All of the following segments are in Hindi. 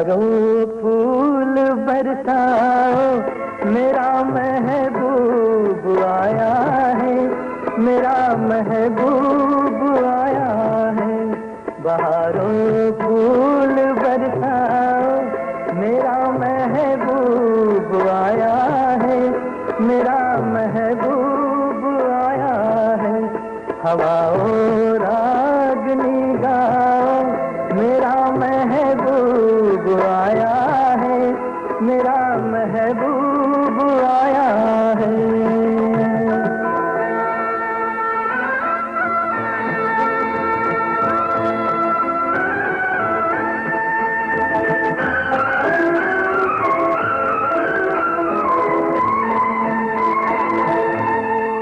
बहारों फूल बरसाओ, मेरा महबूब आया है, मेरा महबूब आया है। बहारों फूल बरसाओ, मेरा महबूब आया है, मेरा महबूब आया है। हवाओं रागनी गाओ, मेरा महबूब आया है, मेरा महबूब आया है।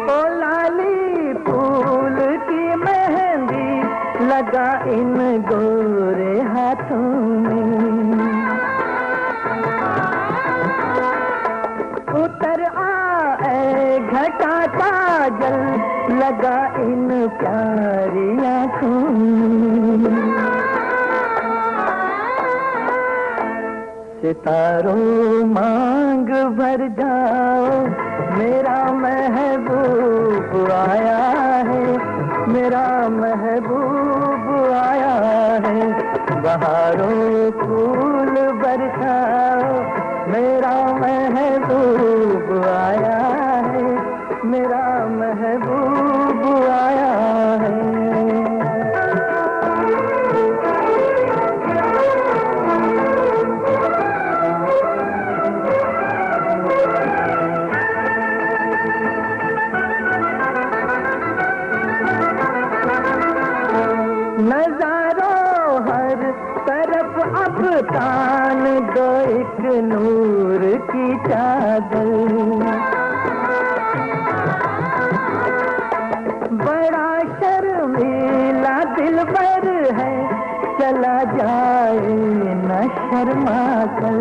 ओ लाली फूल की मेहंदी लगा इन गोरे हाथों में, उतर आए घटा काजल लगा इन प्यारी आँखों में। सितारों मांग भर जाओ, मेरा महबूब आया है, मेरा महबूब आया है। बहारों फूल बरसाओ, मेरा महबूब आया है, मेरा महबूब आया है। नजारों हर तरफ अब तान दो एक नूर की चादर, बड़ा शर्मीला दिलबर है, चला जाए न शर्मा कर।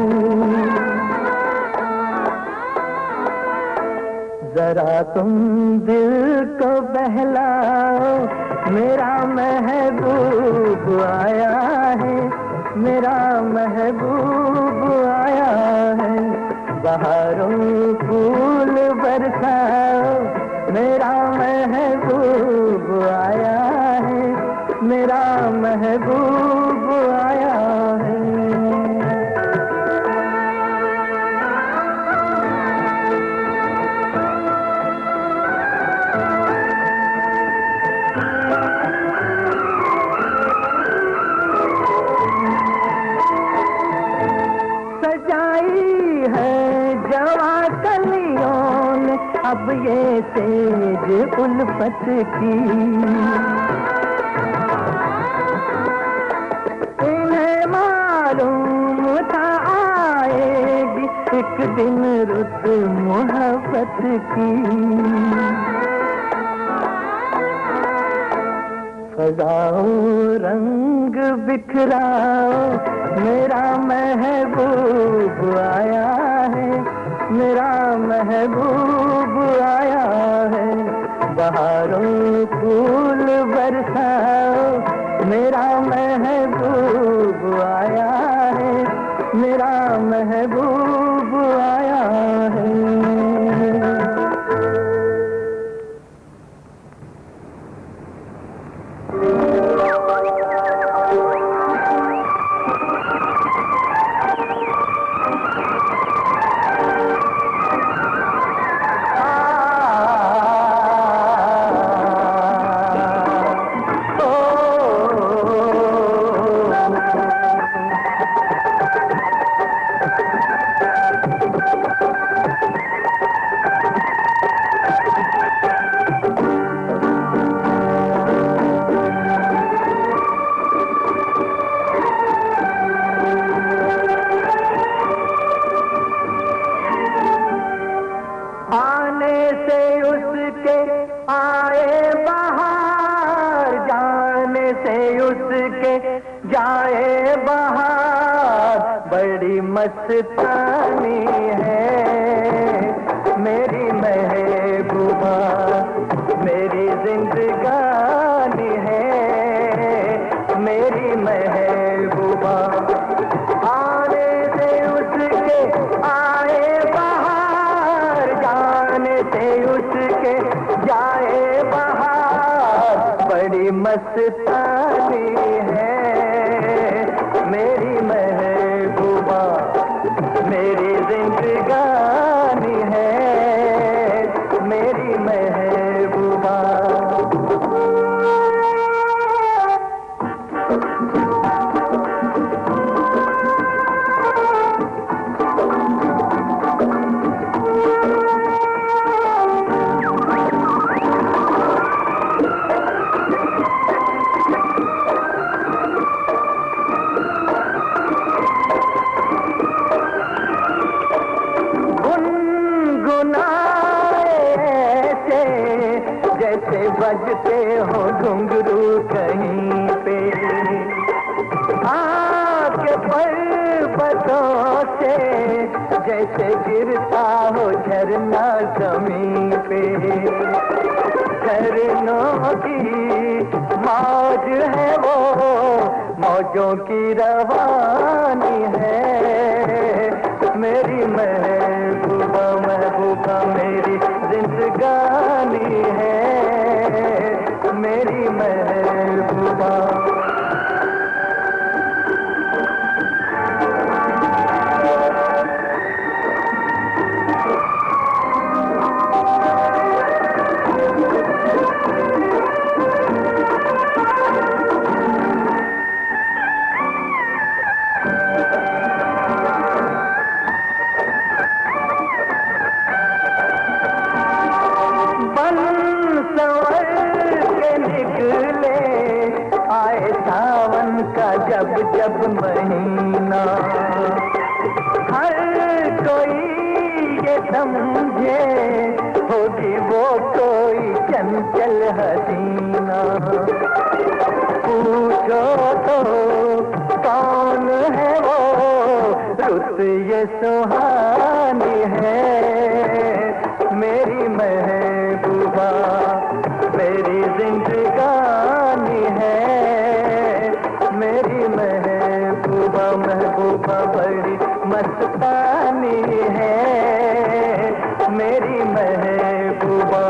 जरा तुम दिल को बहलाओ, मेरा महबूब आया है, मेरा महबूब आया है। बहारों फूल बरसाओ, मेरा महबूब आया है, मेरा महबूब आया है। सजाई है जवा कलियों ने अब ये सेज उल्फत की, इन्हें मालूम था आएगी एक दिन रुत मोहब्बत की। फजाओं रंग बिखराओ, मेरा महबूब आया है, मेरा महबूब आया है। बहारों फूल बरसाओ, मेरा महबूब आया है, मेरा महबूब आया है। जाए बहार, बड़ी मस्तानी है मेरी महबूबा, मेरी जिंदगानी है मेरी महबूबा। आने से उसके जाए बाहर, बड़ी मस्तानी है मेरी महबूबा, मेरी जिंदगानी है मेरी महबूबा। जैसे बजते हो घुंघरू कहीं पे, आके पर्वतों से जैसे गिरता हो झरना जमीन पे। झरनों की मौज है वो, मौजों की रवानी है मेरी महबूबा, महबूबा मेरी जिंदगानी है मेरी महबूबा। सावन का जब जब महीना, हर कोई ये समझे होगी वो कोई चंचल हसीना। पूछो तो कौन है वो, रुत ये सुहानी है मेरी महबूबा, मेरी जिंदगानी है मेरी महबूबा, महबूबा बड़ी मस्तानी है मेरी महबूबा।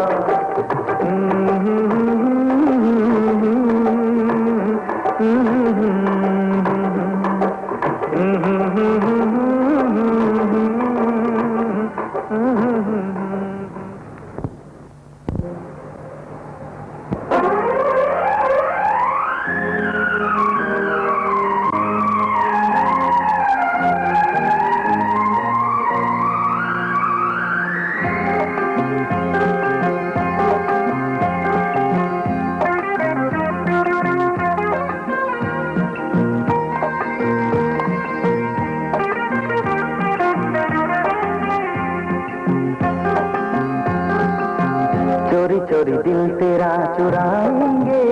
चोरी चोरी दिल तेरा चुराएंगे,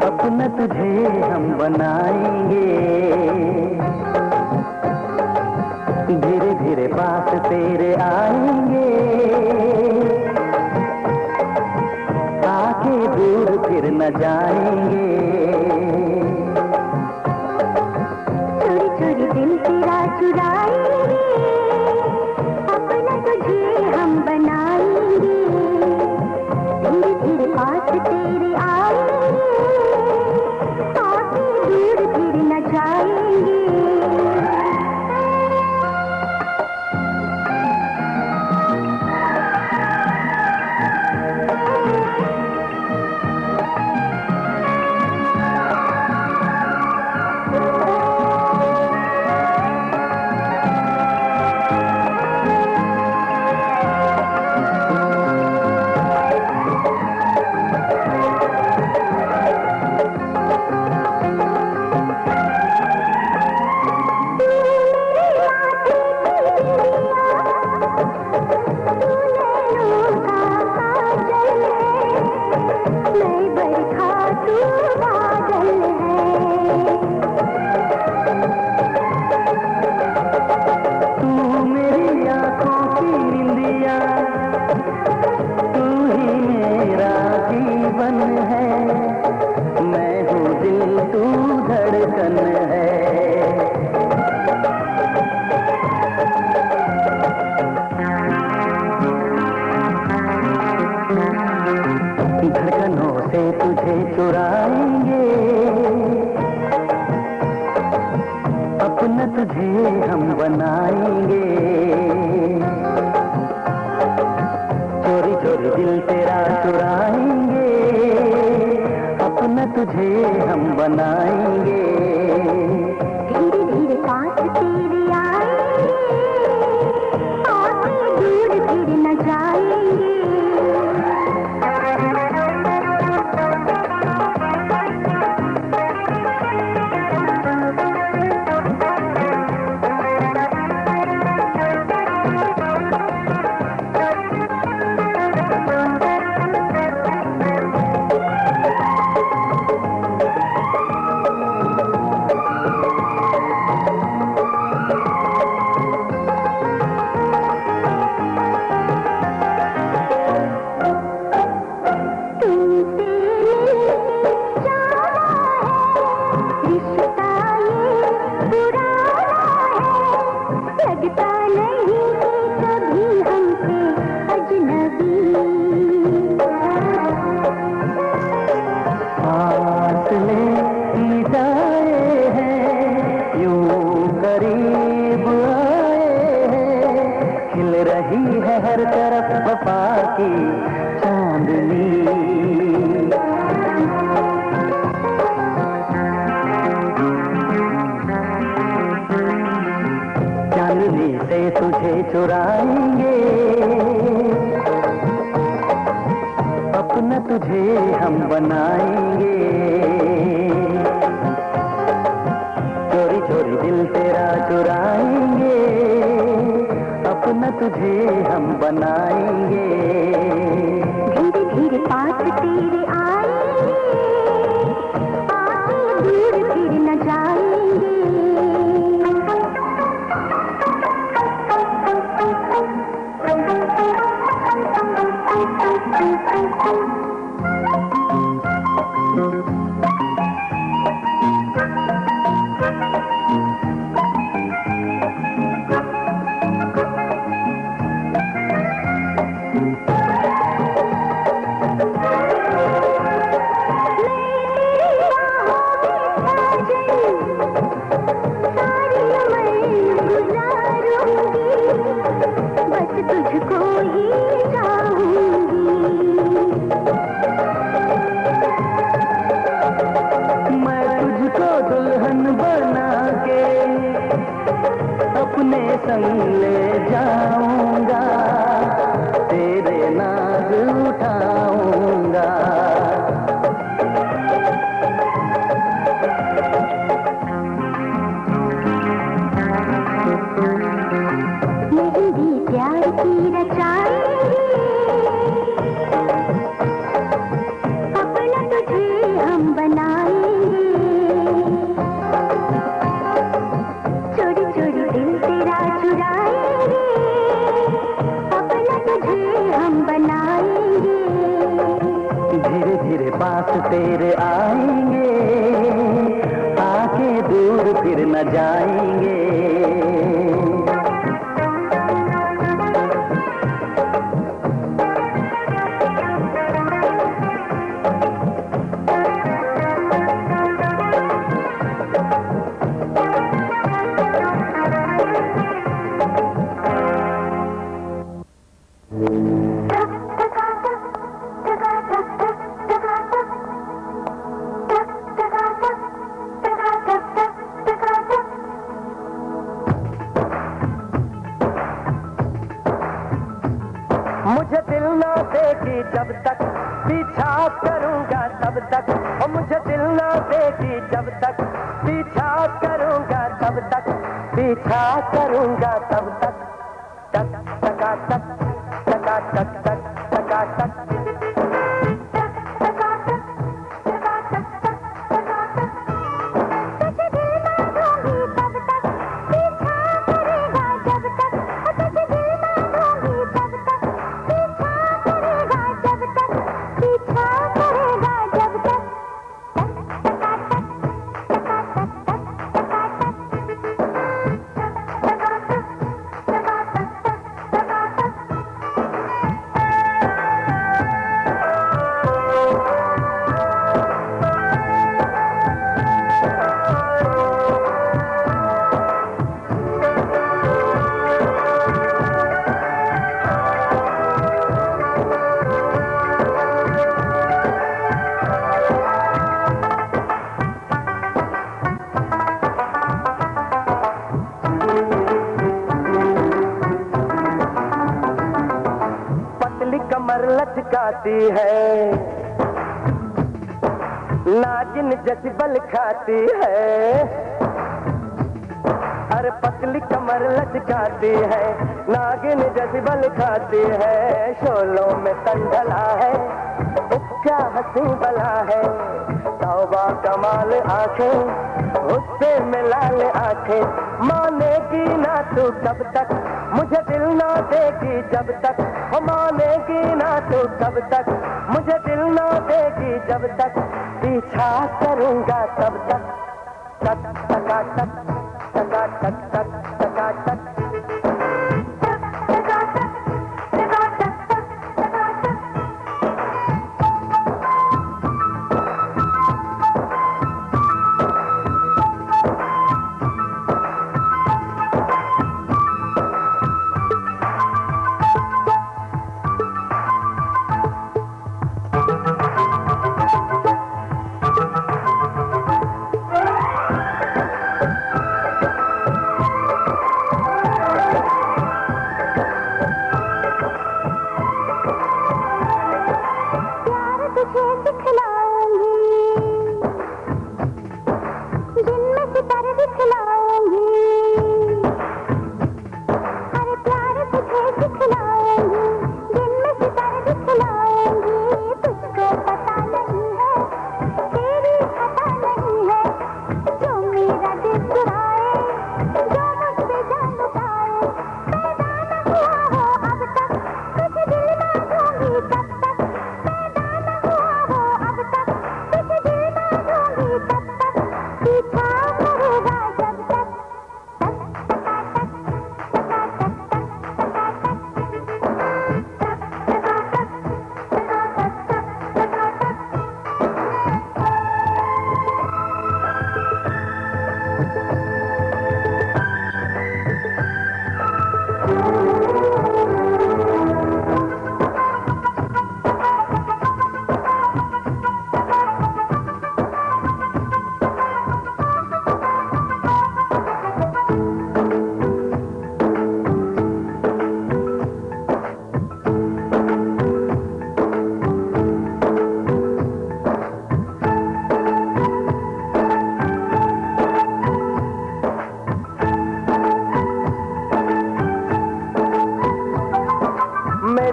अपना तुझे हम बनाएंगे। धीरे धीरे पास तेरे आएंगे, आके दूर फिर न जाएंगे। चोरी चोरी दिल तेरा चुराएंगे, हम बनाएंगे। धीरे धीरे पास तेरे आएंगे, आके दूर फिर न जाएंगे। तुझे हम बनाएंगे, चोरी चोरी दिल तेरा चुराएंगे, अपना तुझे हम बनाएंगे। धीरे धीरे पास तेरे आएंगे, आके दूर फिर न जाएंगे। हर तरफ वफा की चांदनी, चांदनी से तुझे चुराएंगे, अपना तुझे हम बनाएंगे। चोरी चोरी दिल तेरा चुराएंगे, अपना तुझे हम बनाएंगे। धीरे धीरे पास तेरे आएंगे, आके दूर फिर न जाएंगे। संग ले जाऊंगा, तेरे नाज उठाऊंगा। मेहंदी प्यार की रचाएंगे, अपना तुझे हम बनाएंगे। चोरी चोरी दिल तेरा चुराएंगे, अपना तुझे हम बनाएंगे। धीरे धीरे पास तेरे आएंगे, आके दूर फिर न जाएंगे। मुझे दिल ना देगी जब तक, पीछा करूंगा तब तक। और मुझे दिल ना देगी जब तक, पीछा करूंगा तब तक, पीछा करूंगा तब तक। टक टका टक टका टक टक टका टक। कमर लचकाती है, नागिन जैसी बल खाती है। अरे पतली कमर लचकाती है, नागिन जैसी बल खाती है। शोलों में तंडला है, क्या हंसी बला है। तौबा कमाल आंखें, उससे मिला ले आंखें। मानेगी ना तू कब तक, मुझे दिल ना देगी जब तक। वो मानेगी ना तू कब तक, मुझे दिल ना देगी जब तक। पीछा करूंगा तब तक, तक टका टक टका टक टक टका टक।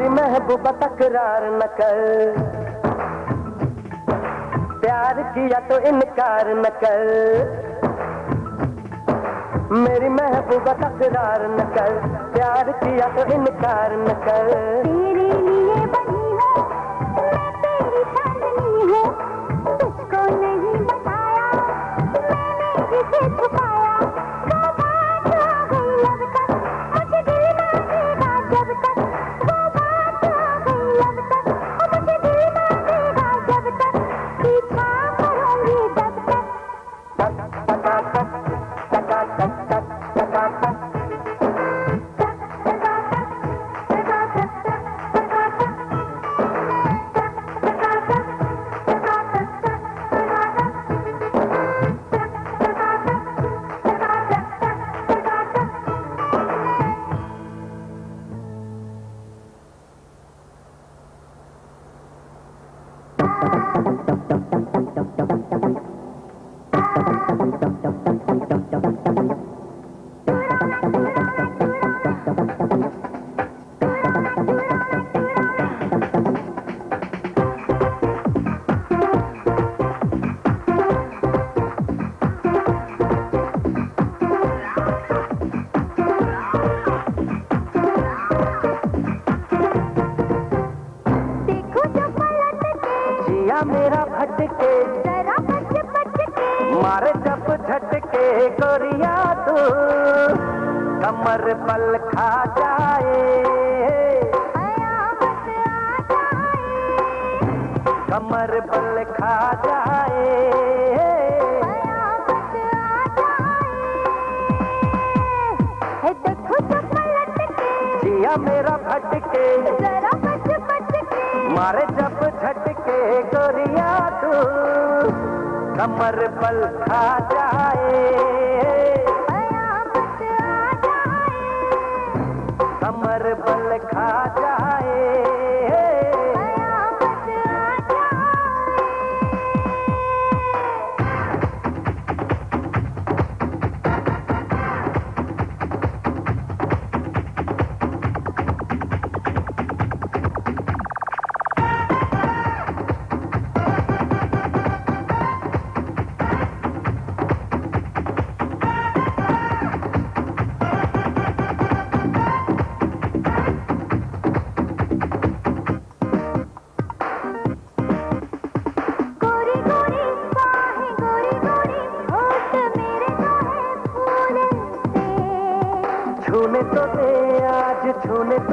महबूबा तकरार न कर, प्यार किया तो इनकार न कर। मेरी महबूबा तकरार न कर, प्यार किया तो इनकार न कर। तेरे लिए बनी हूँ मैं, तेरी चांदनी हूँ, तुझको नहीं बताया मैंने जिसे छुपाया। वो बात आ गई अब तक, मुझे दिल ना देगा जब तक। वो बात आ गई अब तक, मुझे दिल ना देगा जब तक। पीछा करूंगी जब तक, टक टका टक टका टक टक टका टक। मेरा भटके जरा बच बच के मारे जब झटके गोरिया तू कमर पल खा जाए, कयामत आ जाए, कमर पल खा जाए, कयामत आ जाए। देखो तो पलट के जिया मेरा भटके जरा बच बच के मारे जब झटके गोरिया तू कमर पल खा जाए, कयामत आ जाए। कमर पल खा जाए।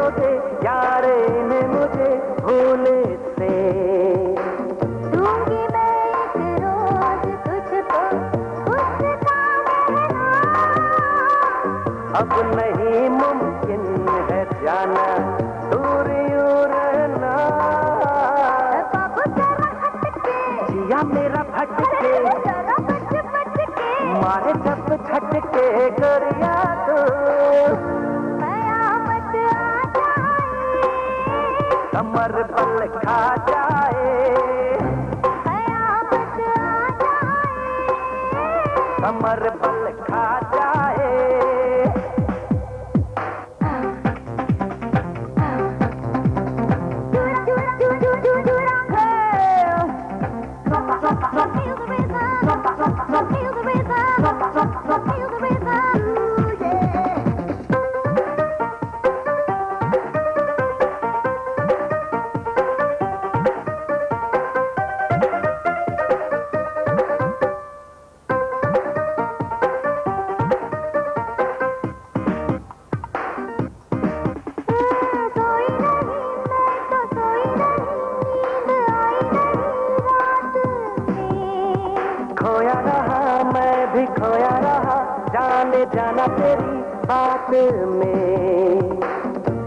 दोगे यारे ने मुझे भूले से। दूंगी मैं एक रोज तुझको उसका महंगा। अब नहीं मुमकिन है जाना दूर यूं रहना। बाबू जरा हटके, जिया मेरा भटके, जरा बच के, मारे जब झटके गोरिया तू। कयामत आ जाए, कमर बल खा जाए, कयामत आ जाए। कमर बल खा जाए। खोया रहा मैं भी खोया रहा जाने जाना तेरी बात में।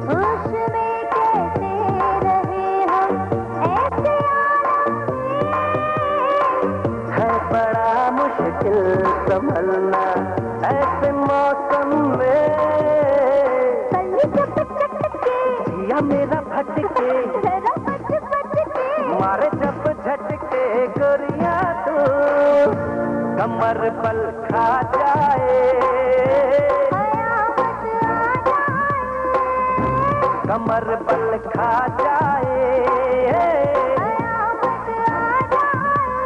होश में कैसे रहे हम ऐसे आलम में। है बड़ा मुश्किल संभलना ऐसे मौसम में। पल्ली जब चटके, जिया मेरा भटके, जरा बच के, मारे जब झटके गोरिया तू। कमर बल खा जाए, कयामत आ जाए, कमर बल खा जाए। कयामत आ जाए।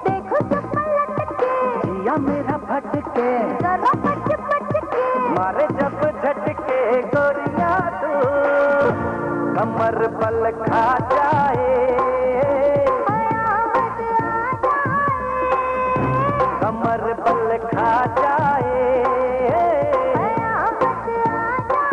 देखो जब पलट के, जिया मेरा भटके, जरा बच के, मारे जब झटके गोरिया तू। कमर बल खा जाए, कयामत आ जाए, कमर बल खा जाए। कयामत आ जाए।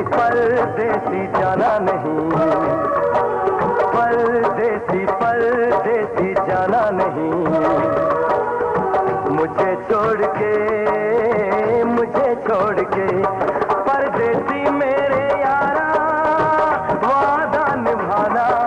परदेसी जाना नहीं, परदेसी परदेसी जाना नहीं। मुझे छोड़ के परदेसी मेरे यारा वादा निभाना।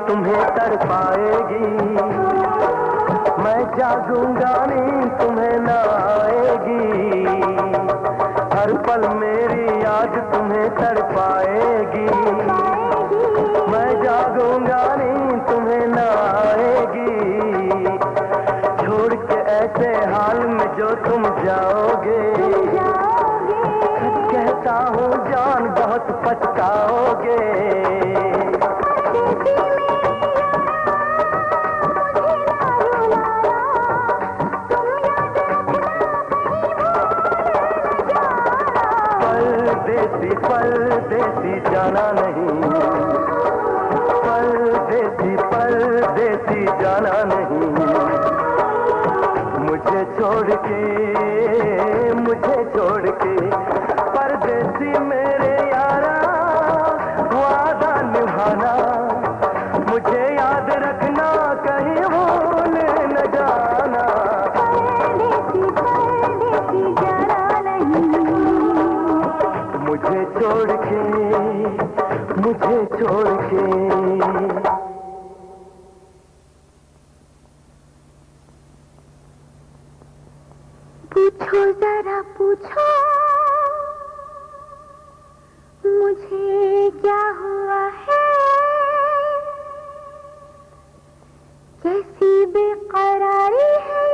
तुम्हें तड़पाएगी, मैं जागूंगा नींद तुम्हें न आएगी, हर पल मेरी याद तुम्हें तड़पाएगी, मैं जागूंगा नींद तुम्हें न आएगी, छोड़ के ऐसे हाल में जो तुम जाओगे, कहता हूँ जान बहुत पछताओगे। परदेसी परदेसी जाना नहीं, परदेसी परदेसी जाना नहीं, मुझे छोड़ के परदेसी मेरे यारा, वादा निभाना, मुझे याद रखना, कहीं भूल न जाना। परदेसी परदेसी जाना नहीं, मुझे छोड़ के पूछो जरा पूछो मुझे क्या हुआ है, कैसी बेकरारी है,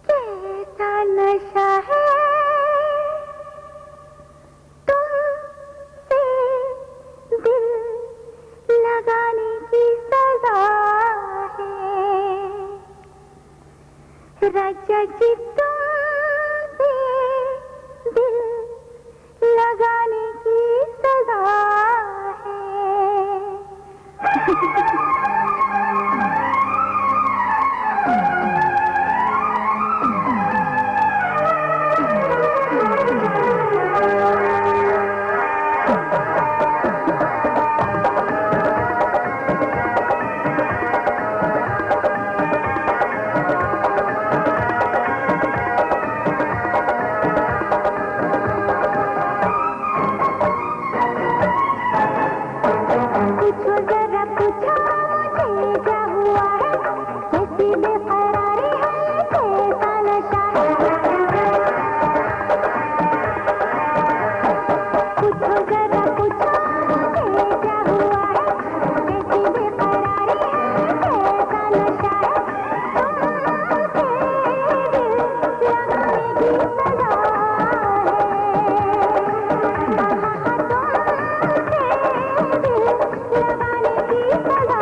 कैसा नशा है, तुमसे दिल लगाने की सजा है, राजा जी तुमसे दिल लगाने की सजा है। पूछो जरा पूछो मुझे क्या हुआ है, कैसी बेकरारी है, कैसा नशा है, पूछो जरा पूछो मुझे क्या हुआ है, कैसी बेकरारी है, कैसा नशा है, तुमसे दिल लगाने की सजा है, तुमसे दिल लगाने की सजा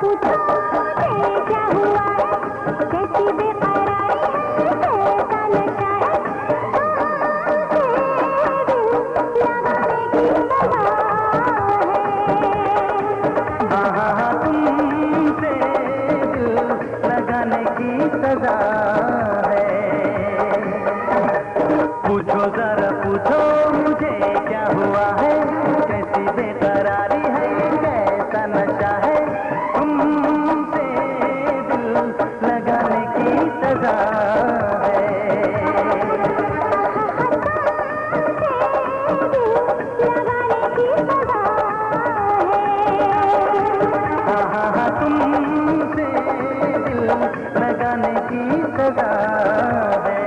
पूछो मुझे क्या हुआ है, कैसी बेकरारी है, कैसा नशा है, तुमसे दिल लगाने की सजा है। पूछो जरा पूछो मुझे क्या हुआ है, कैसी बेकरारी है, कैसा नशा है, तुमसे दिल लगाने की सजा है। तुमसे दिल लगाने की सजा है।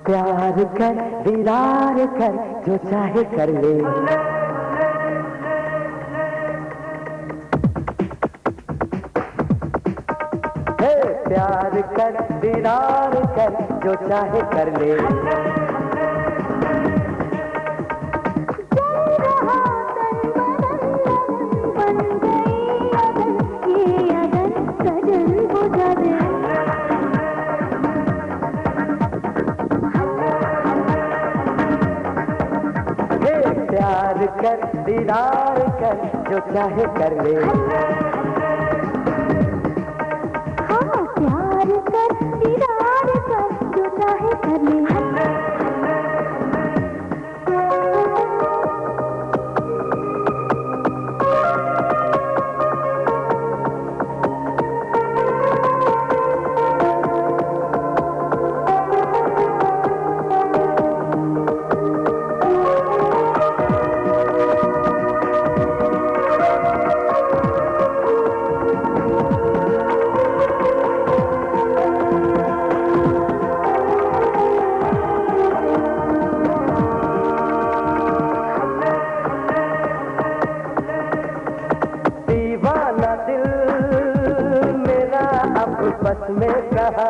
प्यार कर दीदार कर जो चाहे कर ले, हे प्यार कर दीदार कर जो चाहे कर ले। प्यार कर दीदार कर जो चाहे कर ले, हाँ प्यार कर दीदार कर जो चाहे कर ले। बस में कहा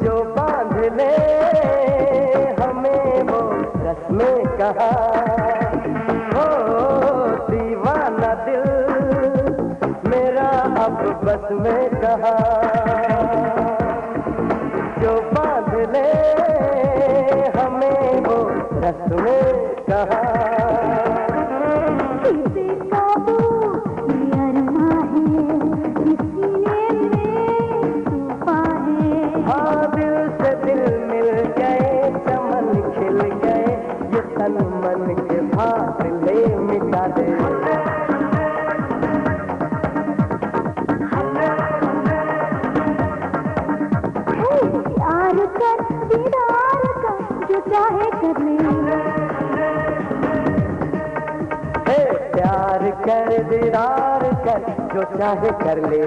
जो बांध ले हमें वो रस में कहा, हो दीवाना दिल मेरा अब बस में कहा, जो बांध ले हमें वो रस में कहा। मन के फासले मिटा दे, प्यार कर दीदार कर जो चाहे कर ले, प्यार कर दीदार कर जो चाहे कर ले।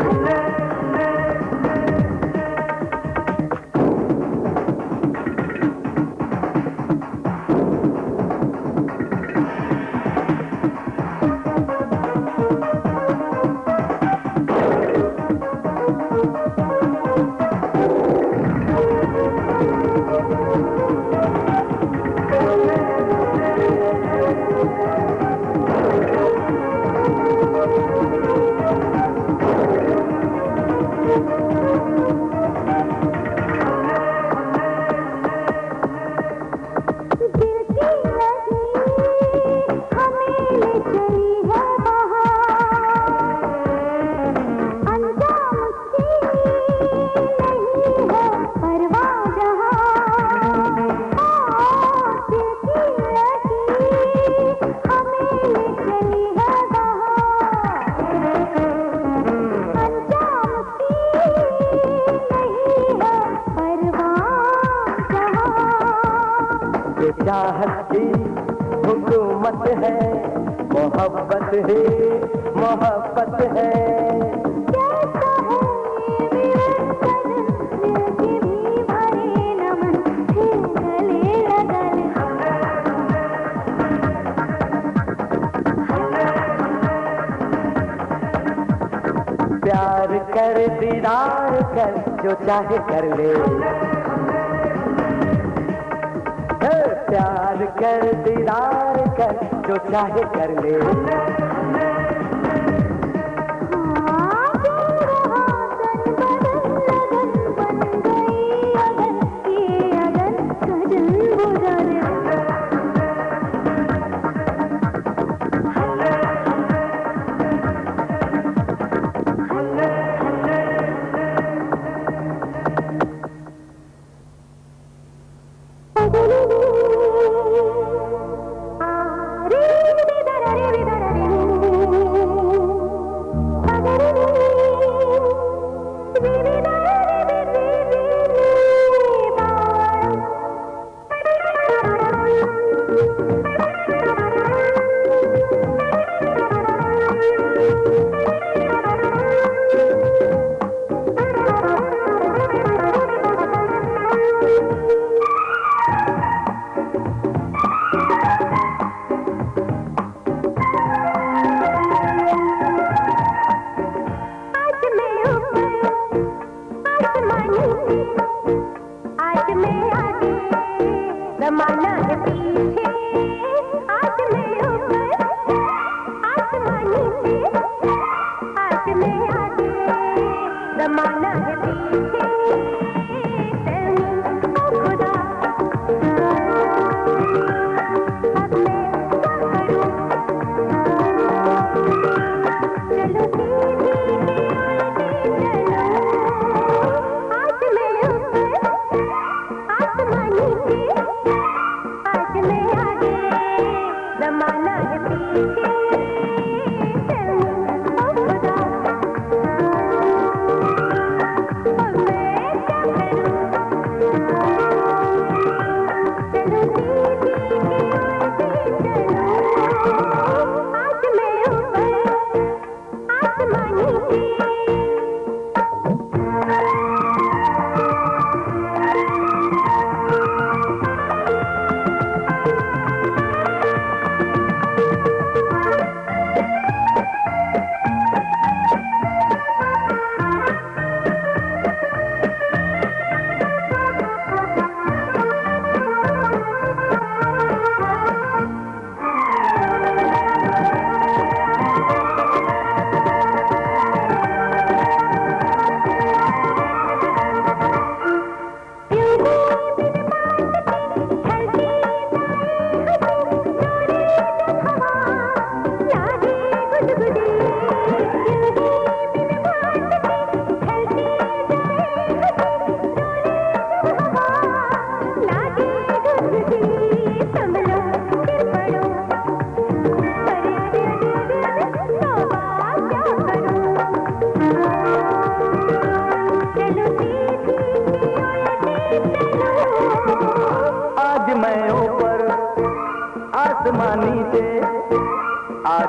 चाहत की हुकूमत है, मोहब्बत ही मोहब्बत है, कैसा है मेरे सजन दिल के भी भरे नमन फिर गले लगन। प्यार कर दीदार कर जो चाहे कर ले, प्यार कर दीदार कर जो चाहे कर ले। रे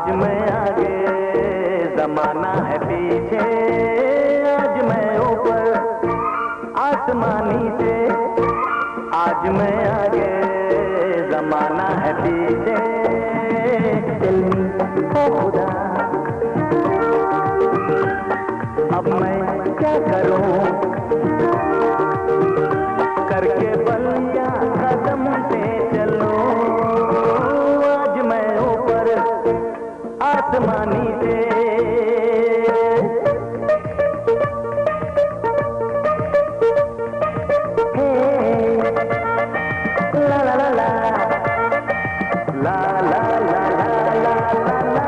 आज मैं आगे जमाना है पीछे, आज मैं ऊपर आसमानी से, आज मैं आगे जमाना है पीछे। दिल्ली ओ खुदा अब मैं क्या करूं, करके बलिया कदम से चलूं, आज मैं ऊपर आसमानी से। ला ला ला ला ला ला ला ला ला ला।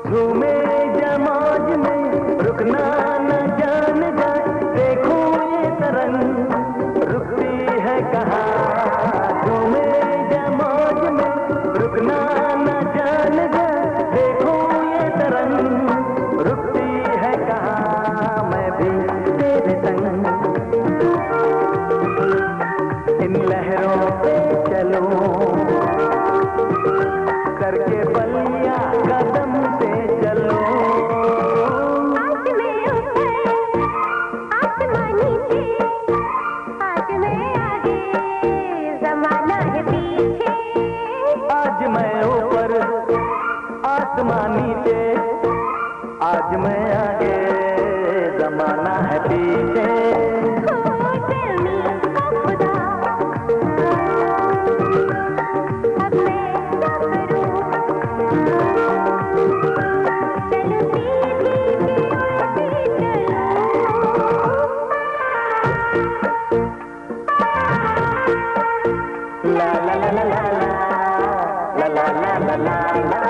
झूमे जमाज में रुकना न जान जाए, देखो ये तरंग रुकती है कहाँ। झूमे जमाज में रुकना न जान जाए, देखो ये तरंग रुकती है कहाँ। मैं भी तेरे संग इन लहरों पे चलूं, करके बलिया कदम से चलो। आज मैं ऊपर आसमानी से, आज मैं आगे जमाना है पीछे। आज मैं ऊपर आसमानी से, आज मैं आगे जमाना है पीछे। ओ tell me, ओ खुदा अब मैं क्या करूं, चलूं सीधी कि उल्टी चलूं। ला ला ला ला ला ला ला ला ला ला ला।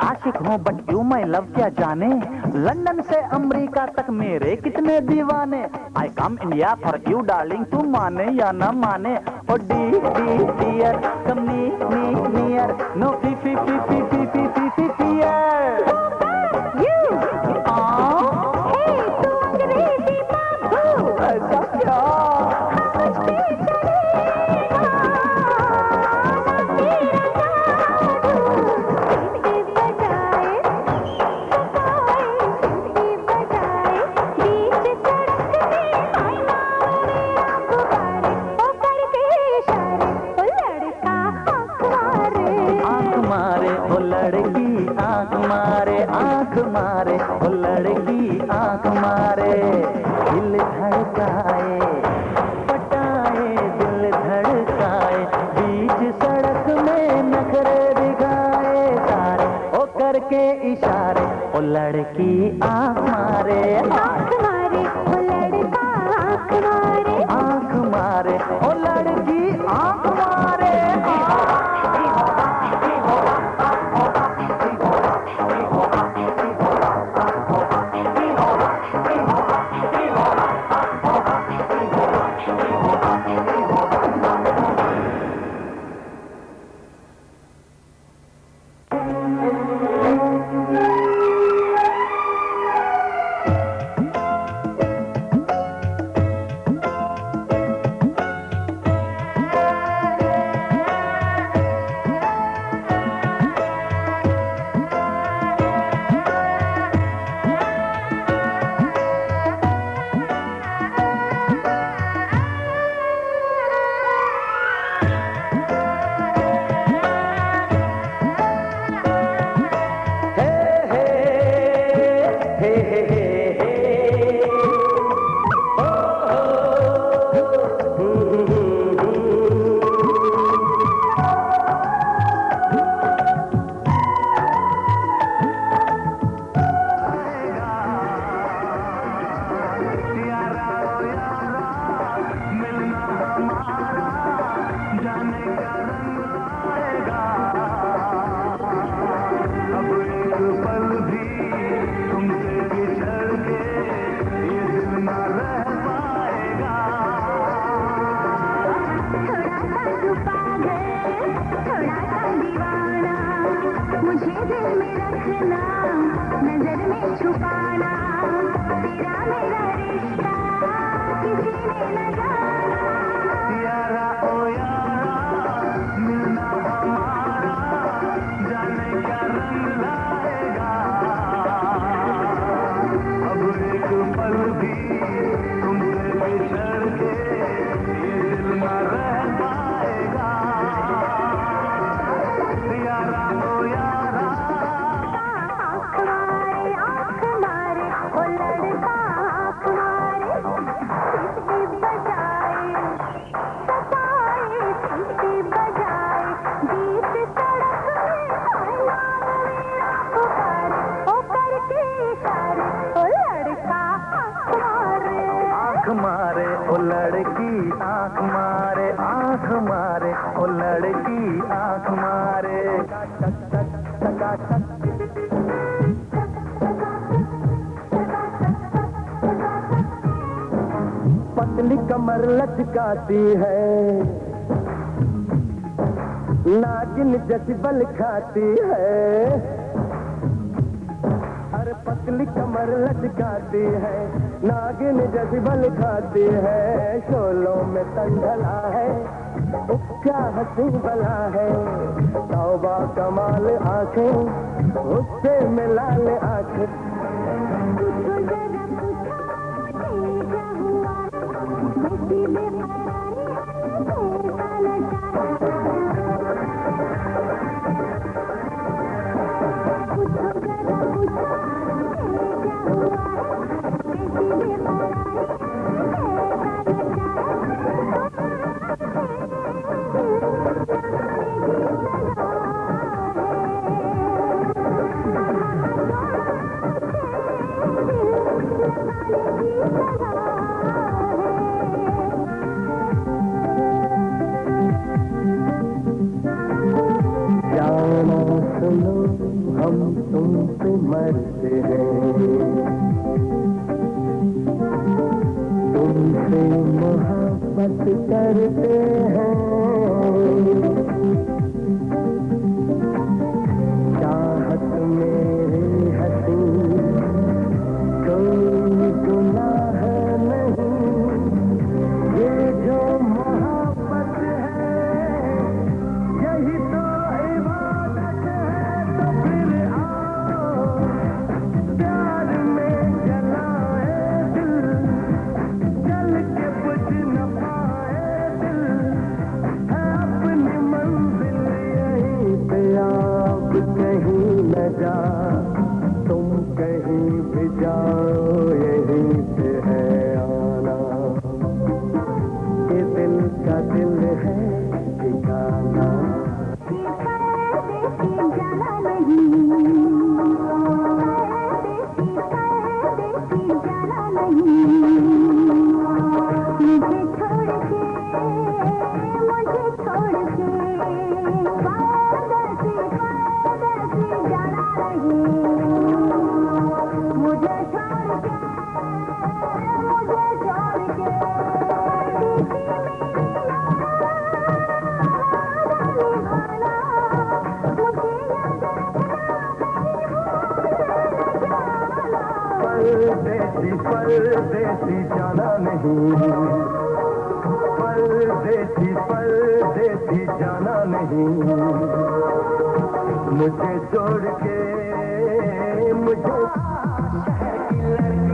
आशिक हूँ बट यू माई लव क्या जाने, लंदन से अमेरिका तक मेरे कितने दीवाने। I come India for you darling, तू माने या ना माने। Oh d d dear come n n near, no f f f f f f f f fear. ऐसा क्या? आंख मारे ओ लड़की आंख मारे, दिल धड़काए पटाए दिल धड़काए, बीच सड़क में नखरे दिखाए सारे, ओ करके इशारे ओ लड़की आंख मारे। आंख मारे ओ लड़का आंख मारे, आंख मारे ओ लड़की आंख मारे। मुझे दिल में रखना, नजर में छुपाना, तेरा मेरा रिश्ता किसी ने न जाना। यारा ओ यारा मिलना हमारा जाने क्या रंग लाएगा। अब एक पल भी तुमसे बिछड़ के ये दिल न रह पाएगा। यारा ओ यारा आँख मारे ओ लड़का, आँख मारे सीटी बजाए, सताए सीटी बजाए, बीच सड़क में नाम मेरा पुकारे, ओ करके इशारे ओ लड़का आँख मारे। आँख मारे ओ लड़की, आँख मारे, आँख मारे ओ लड़की, आँख मारे। पतली कमर लचकाती है, नागिन जैसी बल खाती है। अरे पतली कमर लचकाती है, नागिन जैसी बल खाती है। शोलों में तंडला है, क्या हंसी भला है। तौबा कमाल आंखें, उससे मिला ले आंखें। पूछो जरा पूछो मुझे क्या हुआ, कैसी बेकरारी है, कैसा नजारा। पूछो जरा पूछो मुझे क्या हुआ, कैसी बेकरारी है, जाना सुनो हम तुम पे मरते हैं, तुमसे मोहब्बत करते हैं। चाहत मेरी हंसी कोई गुनाह नहीं, ये जो मोहब्बत है यही तो इबादत है। तो फिर आओ प्यार में जलाए दिल, जल के बुझ न पाए दिल, है अपनी मंजिल यहीं पे। आप कहीं न जा, तुम कहीं भी जाओ, यहीं पे है आना। ये दिल का दिल है ठिकाना। परदेसी जाना नहीं, परदेसी जाना नहीं, मुझे छोड़ के, मुझे छोड़ के, परदेसी परदेसी जाना नहीं, मुझे छोड़ के, मुझे छोड़ के, परदेसी परदेसी जाना नहीं, परदेसी परदेसी जाना नहीं, मुझे छोड़ के, मुझे शहर की लड़की